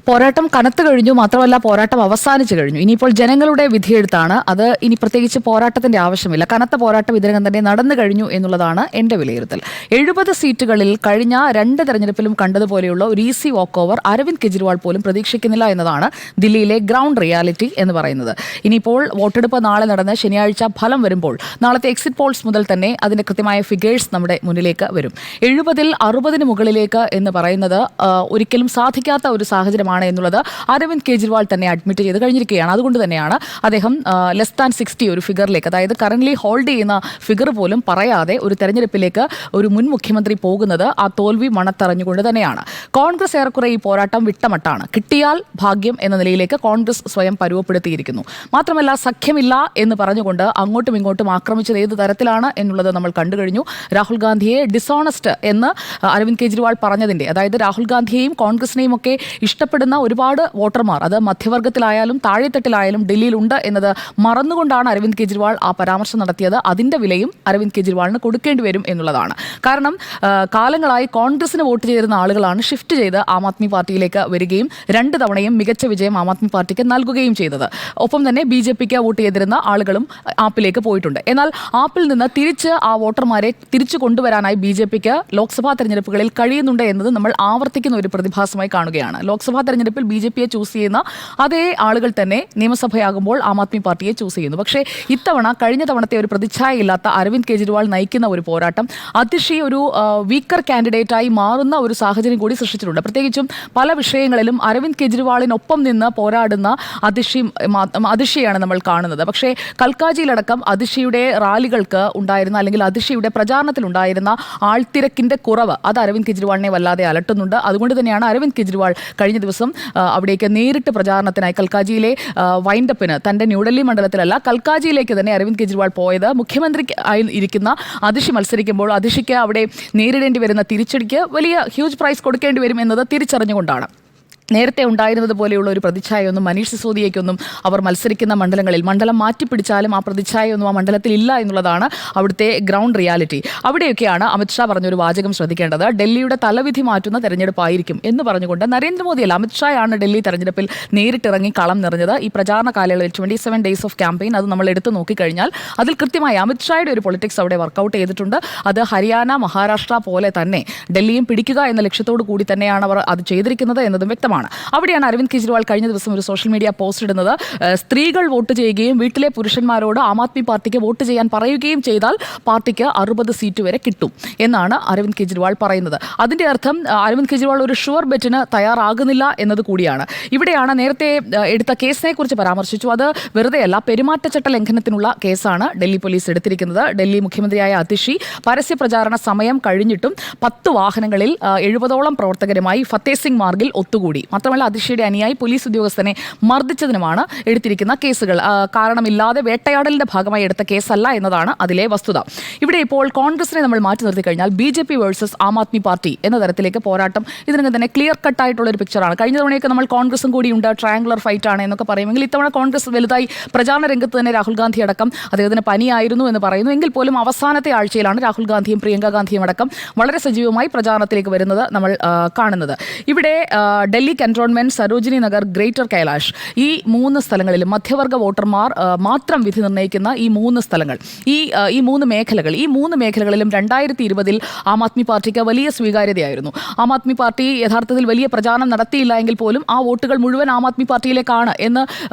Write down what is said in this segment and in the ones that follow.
പോരാട്ടം കനത്തു കഴിഞ്ഞു. മാത്രമല്ല, പോരാട്ടം അവസാനിച്ചു കഴിഞ്ഞു. ഇനിയിപ്പോൾ ജനങ്ങളുടെ വിധിയെഴുത്താണ്. അത് ഇനി പ്രത്യേകിച്ച് പോരാട്ടത്തിന്റെ ആവശ്യമില്ല. കനത്ത പോരാട്ടം ഇതിനകം തന്നെ നടന്നു കഴിഞ്ഞു എന്നുള്ളതാണ് എന്റെ വിലയിരുത്തൽ. 70 സീറ്റുകളിൽ കഴിഞ്ഞ 2 തെരഞ്ഞെടുപ്പിലും കണ്ടതുപോലെയുള്ള ഒരു easy walk over Arvind Kejriwal പോലും പ്രതീക്ഷിക്കുന്നില്ല എന്നതാണ് ദില്ലിയിലെ ഗ്രൗണ്ട് റിയാലിറ്റി എന്ന് പറയുന്നത്. ഇനിയിപ്പോൾ വോട്ടെടുപ്പ് നാളെ നടന്ന് ശനിയാഴ്ച ഫലം വരുമ്പോൾ നാളത്തെ എക്സിറ്റ് പോൾസ് മുതൽ തന്നെ അതിന്റെ കൃത്യമായ ഫിഗേഴ്സ് നമ്മുടെ മുന്നിലേക്ക് വരും. 70-ൽ 60-ന് മുകളിലേക്ക് എന്ന് പറയുന്നത് ഒരിക്കലും സാധിക്കാത്ത ഒരു സാഹചര്യമാണ് എന്നുള്ളത് അരവിന്ദ് കെജ്രിവാൾ തന്നെ അഡ്മിറ്റ് ചെയ്ത് കഴിഞ്ഞിരിക്കുകയാണ്. അതുകൊണ്ട് തന്നെയാണ് അദ്ദേഹം ലെസ് ദാൻ 60 ഒരു ഫിഗറിലേക്ക്, അതായത് കറന്റ്ലി ഹോൾഡ് ചെയ്യുന്ന ഫിഗർ പോലും പറയാതെ ഒരു തെരഞ്ഞെടുപ്പിലേക്ക് ഒരു മുൻ മുഖ്യമന്ത്രി പോകുന്നത് ആ തോൽവി മണത്തറിഞ്ഞുകൊണ്ട് തന്നെയാണ്. കോൺഗ്രസ് ഏറെക്കുറെ ഈ പോരാട്ടം വിട്ടമട്ടാണ്. കിട്ടിയാൽ ഭാഗ്യം എന്ന നിലയിലേക്ക് കോൺഗ്രസ് സ്വയം പരുവപ്പെടുത്തിയിരിക്കുന്നു. മാത്രമല്ല, സഖ്യമില്ല എന്ന് പറഞ്ഞുകൊണ്ട് അങ്ങോട്ടും ഇങ്ങോട്ടും ആക്രമിച്ചത് ഏത് തരത്തിലാണ് എന്നുള്ളത് നമ്മൾ കണ്ടു കഴിഞ്ഞു. രാഹുൽ ഗാന്ധിയെ ഡിസോണസ്റ്റ് എന്ന് അരവിന്ദ് കെജ്രിവാൾ പറഞ്ഞതിൻ്റെ, അതായത് രാഹുൽ ഗാന്ധിയെയും കോൺഗ്രസിനെയും ഒക്കെ ഇഷ്ടപ്പെടുന്ന ഒരുപാട് വോട്ടർമാർ, അത് മധ്യവർഗത്തിലായാലും താഴെത്തട്ടിലായാലും ഡൽഹിയിലുണ്ട് എന്നത് മറന്നുകൊണ്ടാണ് അരവിന്ദ് കെജ്രിവാൾ ആ പരാമർശം നടത്തിയത്. അതിന്റെ വിലയും അരവിന്ദ് കെജ്രിവാളിന് കൊടുക്കേണ്ടി വരും എന്നുള്ളതാണ്. കാരണം കാലങ്ങളായി കോൺഗ്രസിന് വോട്ട് ചെയ്തിരുന്ന ആളുകളാണ് ഷിഫ്റ്റ് ചെയ്ത് ആം ആദ്മി പാർട്ടിയിലേക്ക് വരികയും 2 തവണയും മികച്ച വിജയം ആം ആദ്മി പാർട്ടിക്ക് നൽകുകയും ചെയ്തത്. ഒപ്പം തന്നെ BJPക്ക് വോട്ട് ചെയ്തിരുന്ന ആളുകളും ആപ്പിലേക്ക് പോയിട്ടുണ്ട്. എന്നാൽ ആപ്പിൽ നിന്ന് തിരിച്ച് ആ വോട്ടർമാരെ തിരിച്ചു കൊണ്ടുവരാനായി BJPക്ക് ലോക്സഭാ തെരഞ്ഞെടുപ്പുകളിൽ കഴിയുന്നുണ്ട് എന്നത് നമ്മൾ ആവർത്തിക്കുന്ന ഒരു പ്രതിഭാസമായി കാണുകയാണ്. ലോക്സഭാ തെരഞ്ഞെടുപ്പിൽ BJPയെ ചൂസ് ചെയ്യുന്ന അതേ ആളുകൾ തന്നെ നിയമസഭയാകുമ്പോൾ ആം ആദ്മി പാർട്ടിയെ ചൂസ് ചെയ്യുന്നു. പക്ഷേ ഇത്തവണ കഴിഞ്ഞ തവണത്തെ ഒരു പ്രതിച്ഛായയില്ലാത്ത അരവിന്ദ് കെജ്രിവാൾ നയിക്കുന്ന ഒരു പോരാട്ടം അതിഷി ഒരു വീക്കർ കാൻഡിഡേറ്റായി മാറുന്ന ഒരു സാഹചര്യം കൂടി സൃഷ്ടിച്ചിട്ടുണ്ട്. പ്രത്യേകിച്ചും പല വിഷയങ്ങളിലും അരവിന്ദ് കെജ്രിവാളിനൊപ്പം നിന്ന് പോരാടുന്ന അതിഷിയാണ് നമ്മൾ കാണുന്നത്. പക്ഷേ കൽക്കാജിയിലടക്കം അതിഷിയുടെ റാലികൾക്ക് ഉണ്ടായിരുന്ന, അല്ലെങ്കിൽ അതിഷിയുടെ പ്രചാരണത്തിലുണ്ടായിരുന്ന ആൾത്തിരക്കിന്റെ കുറവ് അത് അരവിന്ദ് കെജ്രിവാളിനെ വല്ലാതെ അലട്ടുന്നുണ്ട്. അതുകൊണ്ട് തന്നെയാണ് അരവിന്ദ് കെജ്രിവാൾ കഴിഞ്ഞ ദിവസം അവിടേക്ക് നേരിട്ട് പ്രചാരണത്തിനായി കൽക്കാജിയിലെ വൈൻഡപ്പിന് തന്റെ ന്യൂഡൽഹി മണ്ഡലത്തിലല്ല കൽക്കാജിയിലേക്ക് തന്നെ അരവിന്ദ് കെജ്രിവാൾ പോയത്. മുഖ്യമന്ത്രി ആയി ഇരിക്കുന്ന അതിഷി മത്സരിക്കുമ്പോൾ അതിഷിക്ക് അവിടെ നേരിടേണ്ടി വരുന്ന തിരിച്ചടിക്ക് വലിയ ഹ്യൂജ് പ്രൈസ് കൊടുക്കേണ്ടി വരും എന്നത് തിരിച്ചറിഞ്ഞുകൊണ്ടാണ്. നേരത്തെ ഉണ്ടായിരുന്നത് പോലെയുള്ള ഒരു പ്രതിച്ഛായൊന്നും മനീഷ് സിസോദിയയ്ക്കൊന്നും അവർ മത്സരിക്കുന്ന മണ്ഡലങ്ങളിൽ മണ്ഡലം മാറ്റിപ്പിടിച്ചാലും ആ പ്രതിച്ഛായൊന്നും ആ മണ്ഡലത്തിൽ ഇല്ല എന്നുള്ളതാണ് അവിടുത്തെ ഗ്രൗണ്ട് റിയാലിറ്റി. അവിടെയൊക്കെയാണ് അമിത്ഷാ പറഞ്ഞൊരു വാചകം ശ്രദ്ധിക്കേണ്ടത്. ഡൽഹിയുടെ തലവിധി മാറ്റുന്ന തെരഞ്ഞെടുപ്പായിരിക്കും എന്ന് പറഞ്ഞുകൊണ്ട് നരേന്ദ്രമോദിയല്ല, അമിത്ഷായാണ് ഡൽഹി തെരഞ്ഞെടുപ്പിൽ നേരിട്ടിറങ്ങി കളം നിറഞ്ഞത്. ഈ പ്രചാരണ കാലയളവിൽ 27 ഡേയ്സ് ഓഫ് ക്യാമ്പയിൻ അത് നമ്മൾ എടുത്തു നോക്കിക്കഴിഞ്ഞാൽ അതിൽ കൃത്യമായി അമിത്ഷായുടെ ഒരു പൊളിറ്റിക്സ് അവിടെ വർക്കൗട്ട് ചെയ്തിട്ടുണ്ട്. അത് ഹരിയാന, മഹാരാഷ്ട്ര പോലെ തന്നെ ഡൽഹിയും പിടിക്കുക എന്ന ലക്ഷ്യത്തോടു കൂടി തന്നെയാണ് അവർ അത് ചെയ്തിരിക്കുന്നത് എന്നതും വ്യക്തമാണ്. അവിടെയാണ് അരവിന്ദ് കെജ്രിവാൾ കഴിഞ്ഞ ദിവസം ഒരു സോഷ്യൽ മീഡിയ പോസ്റ്റ് ഇടുന്നത്. സ്ത്രീകൾ വോട്ട് ചെയ്യുകയും വീട്ടിലെ പുരുഷന്മാരോട് ആം ആദ്മി പാർട്ടിക്ക് വോട്ട് ചെയ്യാൻ പറയുകയും ചെയ്താൽ പാർട്ടിക്ക് 60 സീറ്റ് വരെ കിട്ടും എന്നാണ് അരവിന്ദ് കെജ്രിവാൾ പറയുന്നത്. അതിന്റെ അർത്ഥം അരവിന്ദ് കെജ്രിവാൾ ഒരു ഷുവർ ബെറ്റിന് തയ്യാറാകുന്നില്ല എന്നത് കൂടിയാണ്. ഇവിടെയാണ് നേരത്തെ എടുത്ത കേസിനെ കുറിച്ച് പരാമർശിച്ചു. അത് വെറുതെയല്ല, പെരുമാറ്റച്ചട്ട ലംഘനത്തിനുള്ള കേസാണ് ഡൽഹി പോലീസ് എടുത്തിരിക്കുന്നത്. ഡൽഹി മുഖ്യമന്ത്രിയായ അതിഷി പരസ്യ പ്രചാരണ സമയം കഴിഞ്ഞിട്ടും 10 വാഹനങ്ങളിൽ 70ഓളം പ്രവർത്തകരുമായി ഫത്തേ സിംഗ് മാർഗിൽ ഒത്തുകൂടി. മാത്രമല്ല, അതിഷിയുടെ അനുയായി പോലീസ് ഉദ്യോഗസ്ഥനെ മർദ്ദിച്ചതിനുമാണ് എടുത്തിരിക്കുന്ന കേസുകൾ. കാരണമില്ലാതെ വേട്ടയാടലിന്റെ ഭാഗമായി എടുത്ത കേസല്ല എന്നതാണ് അതിലെ വസ്തുത. ഇവിടെ ഇപ്പോൾ കോൺഗ്രസിനെ നമ്മൾ മാറ്റി നിർത്തി കഴിഞ്ഞാൽ BJP വേഴ്സസ് ആം ആദ്മി പാർട്ടി എന്ന തരത്തിലേക്ക് പോരാട്ടം ഇതിനകം തന്നെ ക്ലിയർ കട്ടായിട്ടുള്ള ഒരു പിക്ചറാണ്. കഴിഞ്ഞ തവണയൊക്കെ നമ്മൾ കോൺഗ്രസും കൂടിയുണ്ട്, ട്രയാങ്കുലർ ഫൈറ്റ് ആണ് എന്നൊക്കെ പറയുമെങ്കിൽ ഇത്തവണ കോൺഗ്രസ് വലുതായി പ്രചാരണ രംഗത്ത് തന്നെ രാഹുൽ ഗാന്ധി അടക്കം അദ്ദേഹത്തിന് പനിയായിരുന്നു എന്ന് പറയുന്നു. എങ്കിൽ പോലും അവസാനത്തെ ആഴ്ചയിലാണ് രാഹുൽ ഗാന്ധിയും പ്രിയങ്ക ഗാന്ധിയും അടക്കം വളരെ സജീവമായി പ്രചാരണത്തിലേക്ക് വരുന്നത് നമ്മൾ കാണുന്നത്. ഇവിടെ ഡൽഹി കന്റോൺമെന്റ്, സരോജിനി നഗർ, ഗ്രേറ്റർ കൈലാഷ്, ഈ 3 സ്ഥലങ്ങളിലും മധ്യവർഗ വോട്ടർമാർ മാത്രം വിധി നിർണ്ണയിക്കുന്ന ഈ 3 സ്ഥലങ്ങൾ, ഈ 3 മേഖലകൾ, ഈ 3 മേഖലകളിലും 2020-ൽ ആം ആദ്മി പാർട്ടിക്ക് വലിയ സ്വീകാര്യതയായിരുന്നു. ആം ആദ്മി പാർട്ടി യഥാർത്ഥത്തിൽ വലിയ പ്രചാരണം നടത്തിയില്ല എങ്കിൽ പോലും ആ വോട്ടുകൾ മുഴുവൻ ആം ആദ്മി പാർട്ടിയിലേക്കാണ് എന്ന്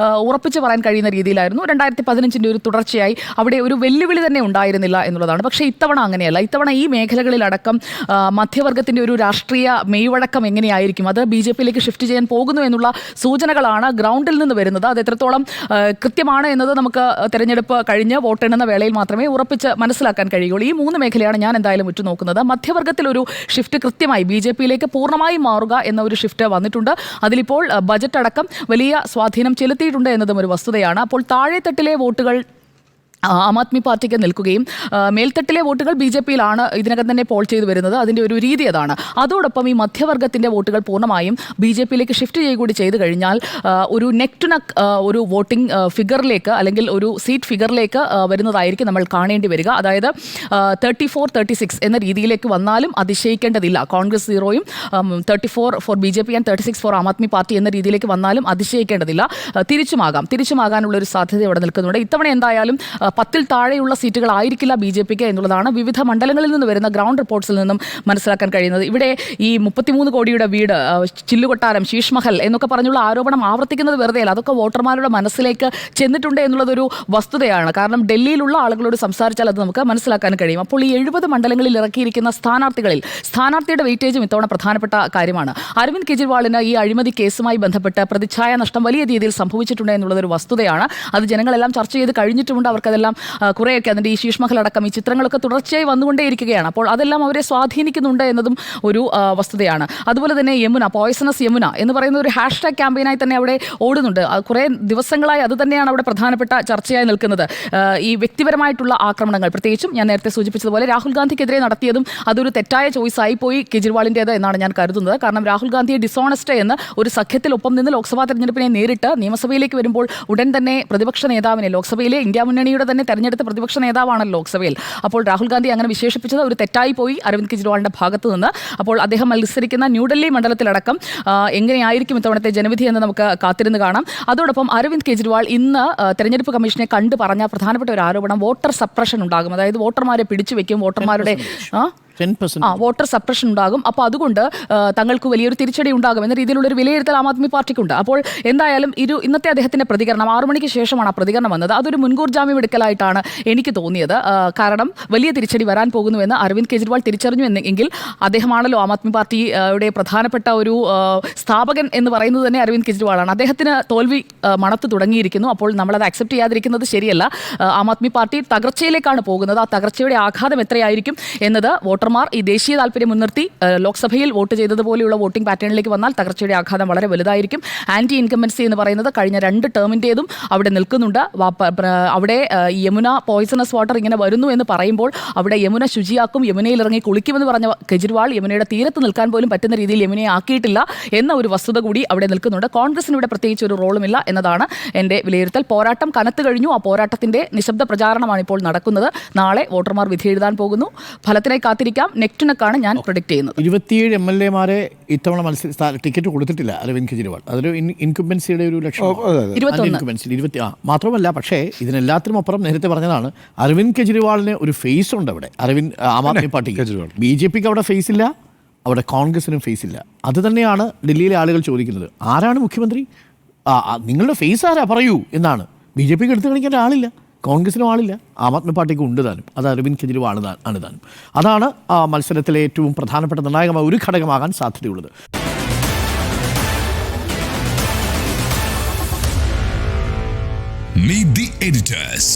ഉറപ്പിച്ച് പറയാൻ കഴിയുന്ന രീതിയിലായിരുന്നു. 2015-ന്റെ ഒരു തുടർച്ചയായി അവിടെ ഒരു വെല്ലുവിളി തന്നെ ഉണ്ടായിരുന്നില്ല എന്നുള്ളതാണ്. പക്ഷേ ഇത്തവണ അങ്ങനെയല്ല. ഇത്തവണ ഈ മേഖലകളിലടക്കം മധ്യവർഗത്തിന്റെ ഒരു രാഷ്ട്രീയ മെയ്വഴക്കം എങ്ങനെയായിരിക്കും, അത് BJPയിലേക്ക് ഷിഫ്റ്റ് ചെയ്യാൻ പോകുന്നു എന്നുള്ള സൂചനകളാണ് ഗ്രൗണ്ടിൽ നിന്ന് വരുന്നത്. അത് എത്രത്തോളം കൃത്യമാണ് എന്നത് നമുക്ക് തെരഞ്ഞെടുപ്പ് കഴിഞ്ഞ് വോട്ടെണ്ണുന്ന വേളയിൽ മാത്രമേ ഉറപ്പിച്ച് മനസ്സിലാക്കാൻ കഴിയുള്ളൂ. ഈ 3 മേഖലയാണ് ഞാൻ എന്തായാലും ഉറ്റുനോക്കുന്നത്. മധ്യവർഗത്തിലൊരു ഷിഫ്റ്റ് കൃത്യമായി BJPയിലേക്ക് പൂർണ്ണമായി മാറുക എന്ന ഒരു ഷിഫ്റ്റ് വന്നിട്ടുണ്ട്. അതിലിപ്പോൾ ബജറ്റ് അടക്കം വലിയ സ്വാധീനം ചെലുത്തിയിട്ടുണ്ട് എന്നതും ഒരു വസ്തുതയാണ്. അപ്പോൾ താഴെത്തട്ടിലെ വോട്ടുകൾ ആം ആദ്മി പാർട്ടിക്ക് നിൽക്കുകയും മേൽത്തട്ടിലെ വോട്ടുകൾ BJP-യിലാണ് ഇതിനകം തന്നെ പോൾ ചെയ്തു വരുന്നത്. അതിൻ്റെ ഒരു രീതി അതാണ്. അതോടൊപ്പം ഈ മധ്യവർഗത്തിൻ്റെ വോട്ടുകൾ പൂർണ്ണമായും BJP-യിലേക്ക് ഷിഫ്റ്റ് ചെയ്യുക കൂടി ചെയ്തു കഴിഞ്ഞാൽ ഒരു നെക്ക് ടു നെക്ക് ഒരു വോട്ടിംഗ് ഫിഗറിലേക്ക് അല്ലെങ്കിൽ ഒരു സീറ്റ് ഫിഗറിലേക്ക് വരുന്നതായിരിക്കും നമ്മൾ കാണേണ്ടി വരിക. അതായത് 34-36 എന്ന രീതിയിലേക്ക് വന്നാലും അതിശയിക്കേണ്ടതില്ല. കോൺഗ്രസ് 0-യും 34 four BJP and 36 four Aam Aadmi party എന്ന രീതിയിലേക്ക് വന്നാലും അതിശയിക്കേണ്ടതില്ല. തിരിച്ചുമാകാനുള്ളൊരു സാധ്യത ഇവിടെ നിൽക്കുന്നുണ്ട്. ഇത്തവണ എന്തായാലും 10-ൽ താഴെയുള്ള സീറ്റുകളായിരിക്കില്ല BJP-ക്ക് എന്നുള്ളതാണ് വിവിധ മണ്ഡലങ്ങളിൽ നിന്ന് വരുന്ന ഗ്രൗണ്ട് റിപ്പോർട്ട്സിൽ നിന്നും മനസ്സിലാക്കാൻ കഴിയുന്നത്. ഇവിടെ ഈ 33 കോടിയുടെ വീട്, ചില്ലുകൊട്ടാരം, ശീഷ് മഹൽ എന്നൊക്കെ പറഞ്ഞുള്ള ആരോപണം ആവർത്തിക്കുന്നത് വെറുതെയല്ല. അതൊക്കെ വോട്ടർമാരുടെ മനസ്സിലേക്ക് ചെന്നിട്ടുണ്ട് എന്നുള്ളതൊരു വസ്തുതയാണ്. കാരണം ഡൽഹിയിലുള്ള ആളുകളോട് സംസാരിച്ചാൽ അത് നമുക്ക് മനസ്സിലാക്കാൻ കഴിയും. അപ്പോൾ ഈ 70 മണ്ഡലങ്ങളിൽ ഇറക്കിയിരിക്കുന്ന സ്ഥാനാർത്ഥിയുടെ വെയിറ്റേജും ഇത്തവണ പ്രധാനപ്പെട്ട കാര്യമാണ്. അരവിന്ദ് കെജ്രിവാളിന് ഈ അഴിമതി കേസുമായി ബന്ധപ്പെട്ട് പ്രതിച്ഛായ നഷ്ടം വലിയ രീതിയിൽ സംഭവിച്ചിട്ടുണ്ട് എന്നുള്ളതൊരു വസ്തുതയാണ്. അത് ജനങ്ങളെല്ലാം ചർച്ച ചെയ്ത് കഴിഞ്ഞിട്ടുമുണ്ട്. അവർക്കതെല്ലാം കുറേയൊക്കെ അതിൻ്റെ ഈ ശീഷ് മഹൽ അടക്കം ഈ ചിത്രങ്ങളൊക്കെ തുടർച്ചയായി വന്നുകൊണ്ടേയിരിക്കുകയാണ്. അപ്പോൾ അതെല്ലാം അവരെ സ്വാധീനിക്കുന്നുണ്ട് എന്നതും ഒരു വസ്തുതയാണ്. അതുപോലെ തന്നെ യമുന, പോയ്സണസ് യമുന എന്ന് പറയുന്ന ഒരു #, ക്യാമ്പയിനായി തന്നെ അവിടെ ഓടുന്നുണ്ട്. കുറേ ദിവസങ്ങളായി അത് തന്നെയാണ് അവിടെ പ്രധാനപ്പെട്ട ചർച്ചയായി നിൽക്കുന്നത്. ഈ വ്യക്തിപരമായിട്ടുള്ള ആക്രമണങ്ങൾ, പ്രത്യേകിച്ചും ഞാൻ നേരത്തെ സൂചിപ്പിച്ചതുപോലെ രാഹുൽ ഗാന്ധിക്കെതിരെ നടത്തിയതും അതൊരു തെറ്റായ ചോയ്സായി പോയി കെജ്രിവാളിൻ്റേത് എന്നാണ് ഞാൻ കരുതുന്നത്. കാരണം രാഹുൽ ഗാന്ധിയെ ഡിസോണസ്റ്റ് എന്ന് ഒരു സഖ്യത്തിലൊപ്പം നിന്ന് ലോക്സഭാ തെരഞ്ഞെടുപ്പിനെ നേരിട്ട് നിയമസഭയിലേക്ക് വരുമ്പോൾ ഉടൻ തന്നെ പ്രതിപക്ഷ നേതാവിനെ, ലോക്സഭയിലെ ഇന്ത്യ മുന്നണിയുടെ തന്നെ തെരഞ്ഞെടുത്ത പ്രതിപക്ഷ നേതാവാണല്ലോ ലോക്സഭയിൽ. അപ്പോൾ രാഹുൽ ഗാന്ധി അങ്ങനെ വിശേഷിപ്പിച്ചത് ഒരു തെറ്റായി പോയി അരവിന്ദ് കെജ്രിവാളിൻ്റെ ഭാഗത്തു നിന്ന്. അപ്പോൾ അദ്ദേഹം മത്സരിക്കുന്ന ന്യൂഡൽഹി മണ്ഡലത്തിലടക്കം എങ്ങനെയായിരിക്കും ഇത്തവണത്തെ ജനവിധി എന്ന് നമുക്ക് കാത്തിരുന്ന് കാണാം. അതോടൊപ്പം അരവിന്ദ് കെജ്രിവാൾ ഇന്ന് തെരഞ്ഞെടുപ്പ് കമ്മീഷനെ കണ്ടു പറഞ്ഞ പ്രധാനപ്പെട്ട ഒരു ആരോപണം വോട്ടർ സപ്രഷൻ ഉണ്ടാകും. അതായത് വോട്ടർമാരെ പിടിച്ചു വെക്കും, വോട്ടർമാരുടെ വോട്ടർ സപ്രഷൻ ഉണ്ടാകും. അപ്പോൾ അതുകൊണ്ട് തങ്ങൾക്ക് വലിയൊരു തിരിച്ചടി ഉണ്ടാകും എന്ന രീതിയിലുള്ളൊരു വിലയിരുത്തൽ ആം ആദ്മി പാർട്ടിക്കുണ്ട്. അപ്പോൾ എന്തായാലും ഇന്നത്തെ അദ്ദേഹത്തിൻ്റെ പ്രതികരണം 6 മണിക്ക് ശേഷമാണ് ആ പ്രതികരണം വന്നത്. അതൊരു മുൻകൂർ ജാമ്യം എടുക്കലായിട്ടാണ് എനിക്ക് തോന്നിയത്. കാരണം വലിയ തിരിച്ചടി വരാൻ പോകുന്നുവെന്ന് അരവിന്ദ് കെജ്രിവാൾ തിരിച്ചറിഞ്ഞു എങ്കിൽ അദ്ദേഹമാണല്ലോ ആം ആദ്മി പാർട്ടിയുടെ പ്രധാനപ്പെട്ട ഒരു സ്ഥാപകൻ എന്ന് പറയുന്നത് തന്നെ അരവിന്ദ് കെജ്രിവാളാണ്. അദ്ദേഹത്തിന് തോൽവി മണത്ത് തുടങ്ങിയിരിക്കുന്നു. അപ്പോൾ നമ്മളത് അക്സെപ്റ്റ് ചെയ്യാതിരിക്കുന്നത് ശരിയല്ല. ആം ആദ്മി പാർട്ടി തകർച്ചയിലേക്കാണ് പോകുന്നത്. ആ തകർച്ചയുടെ ആഘാതം എത്രയായിരിക്കും എന്നത് വോട്ടർമാർ ഈ ദേശീയ താല്പര്യം മുൻനിർത്തി ലോക്സഭയിൽ വോട്ട് ചെയ്തതുപോലെയുള്ള വോട്ടിംഗ് പാറ്റേണിലേക്ക് വന്നാൽ തകർച്ചയുടെ ആഘാതം വളരെ വലുതായിരിക്കും. ആൻറ്റി ഇൻകംബൻസി എന്ന് പറയുന്നത് കഴിഞ്ഞ 2 ടേമിൻ്റേതും അവിടെ നിൽക്കുന്നുണ്ട്. അവിടെ യമുന പോയ്സണസ് വാട്ടർ ഇങ്ങനെ വരുന്നു എന്ന് പറയുമ്പോൾ അവിടെ യമുന ശുചിയാക്കും, യമുനയിൽ ഇറങ്ങി കുളിക്കുമെന്ന് പറഞ്ഞ കെജ്രിവാൾ യമുനയുടെ തീരത്ത് നിൽക്കാൻ പോലും പറ്റുന്ന രീതിയിൽ യമുനയെ ആക്കിയിട്ടില്ല എന്ന ഒരു വസ്തുത കൂടി അവിടെ നിൽക്കുന്നുണ്ട്. കോൺഗ്രസിന് ഇവിടെ പ്രത്യേകിച്ച് ഒരു റോളുമില്ല എന്നതാണ് എൻ്റെ വിലയിരുത്തൽ. പോരാട്ടം കനത്തു കഴിഞ്ഞു. ആ പോരാട്ടത്തിൻ്റെ നിശബ്ദ പ്രചാരണമാണ് ഇപ്പോൾ നടക്കുന്നത്. നാളെ വോട്ടർമാർ വിധി എഴുതാൻ പോകുന്നു. ഫലത്തിനായി കാത്തിരിക്കാം. നെക്ക് ടു നെക്കാണ് ഞാൻ പ്രൊഡിക്ട് ചെയ്യുന്നത്. 27 MLA-മാരെ ഇത്തവണ ടിക്കറ്റ് കൊടുത്തിട്ടില്ല അരവിന്ദ് കെജ്രിവാൾ. അതൊരു ഇൻകംബൻസിയുടെ ഒരു ലക്ഷ്യം. 21 മാത്രമല്ല, പക്ഷേ ഇതിനെല്ലാത്തിനും അപ്പുറം നേരത്തെ പറഞ്ഞതാണ്, അരവിന്ദ് കെജ്രിവാളിന് ഒരു ഫേസ് ഉണ്ട് അവിടെ. ആം ആദ്മി പാർട്ടിക്ക്, BJP-ക്ക് അവിടെ ഫേസ് ഇല്ല, അവിടെ കോൺഗ്രസിനും ഫേസ് ഇല്ല. അത് തന്നെയാണ് ഡൽഹിയിലെ ആളുകൾ ചോദിക്കുന്നത്. ആരാണ് മുഖ്യമന്ത്രി? നിങ്ങളുടെ ഫേസ് ആരാ പറയൂ എന്നാണ്. BJP-ക്ക് എടുത്തു കളിക്കേണ്ട ആളില്ല, കോൺഗ്രസിനും ആളില്ല, ആം ആദ്മി പാർട്ടിക്ക് ഉണ്ട് താനും. അത് അരവിന്ദ് കെജ്രിവാൾ ആണ് താനും. അതാണ് ആ മത്സരത്തിലെ ഏറ്റവും പ്രധാനപ്പെട്ട നിർണായകമായ ഒരു ഘടകമാകാൻ സാധ്യതയുള്ളത്. Meet the editors.